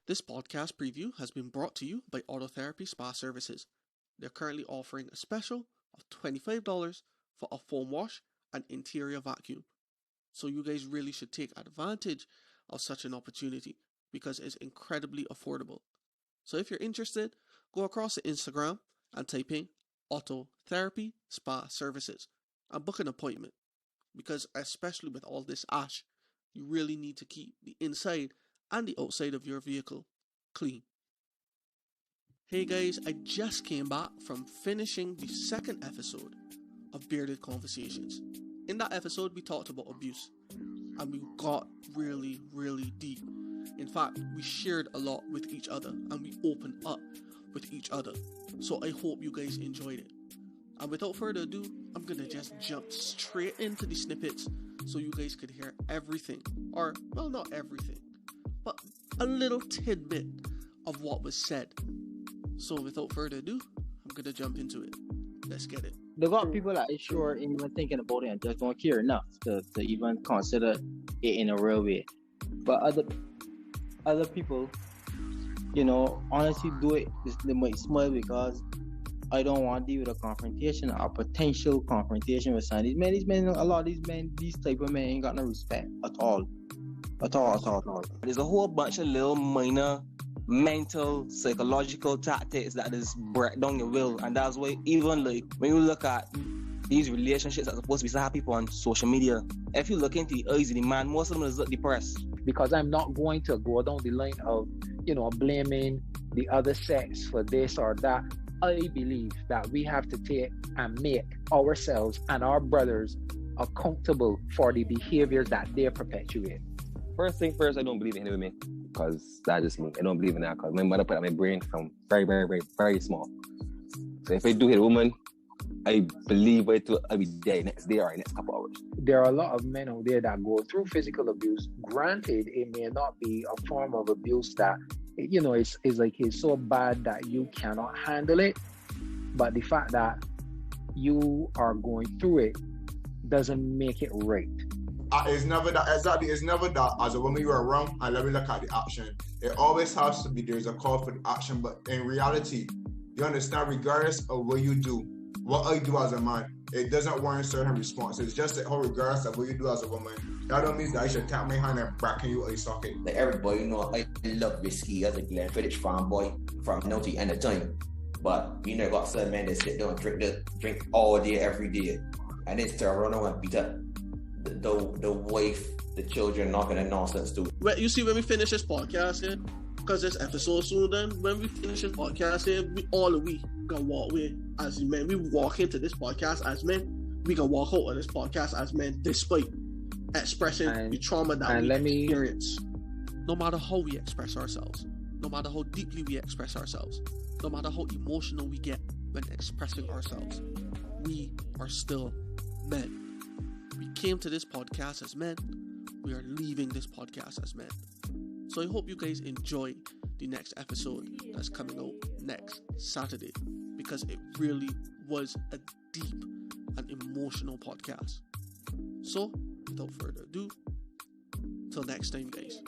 This podcast preview has been brought to you by Autotherapy Spa Services. They're currently offering a special of $25 for a foam wash and interior vacuum. So you guys really should take advantage of such an opportunity because it's incredibly affordable. So if you're interested, go across to Instagram and type in Autotherapy Spa Services and book an appointment, because especially with all this ash, you really need to keep the inside and the outside of your vehicle clean. Hey guys, I just came back from finishing the second episode of Bearded Conversations. In that episode, we talked about abuse and we got really deep. In fact, we shared a lot with each other and we opened up with each other. So I hope you guys enjoyed it. And without further ado, I'm gonna just jump straight into the snippets so you guys could hear everything. Or, well, not everything, but a little tidbit of what was said. So without further ado, I'm gonna jump into it. Let's get it. There got people that are sure even thinking about it and just don't care enough to even consider it in a real way. But other people, honestly do it. They might smile because I don't want to deal with a confrontation, a potential confrontation with some of these men. A lot of these men, these type of men ain't got no respect at all. There's a whole bunch of little minor mental, psychological tactics that just break down your will, and that's why even like when you look at these relationships that are supposed to be so happy on social media, if you look into the eyes of the man, most of them is depressed. Because I'm not going to go down the line of, blaming the other sex for this or that. I believe that we have to take and make ourselves and our brothers accountable for the behaviors that they perpetuate. First thing first, I don't believe in women because that's just me. I don't believe in that because my mother put out my brain from very small. So if I do hit a woman, I believe I'll be dead next day or next couple hours. There are a lot of men out there that go through physical abuse. Granted, it may not be a form of abuse that, it's so bad that you cannot handle it. But the fact that you are going through it doesn't make it right. It's never that, exactly. It's never that as a woman you are wrong and let me look at the action. It always has to be, there's a call for the action, but in reality, you understand, regardless of what you do, what I do as a man, it doesn't warrant certain response. It's just that regardless of what you do as a woman, that don't mean that I should tap my hand and back you eye socket. Like everybody, I love whiskey as a Glenfiddich farm boy from now to the end of time. But got some men that sit down and drink all day, every day, and then still run around and beat up the wife, the children, knocking and nonsense too. Well, you see, when we finish this podcast here, because this episode soon, then when we finish this podcast here, we gonna walk away as men. We walk into this podcast as men. We gonna walk out of this podcast as men, despite expressing the trauma that we experience. No matter how we express ourselves, no matter how deeply we express ourselves, no matter how emotional we get when expressing ourselves, we are still men. We came to this podcast as men. We are leaving this podcast as men. So I hope you guys enjoy the next episode that's coming out next Saturday, because it really was a deep and emotional podcast. So, without further ado, till next time, guys.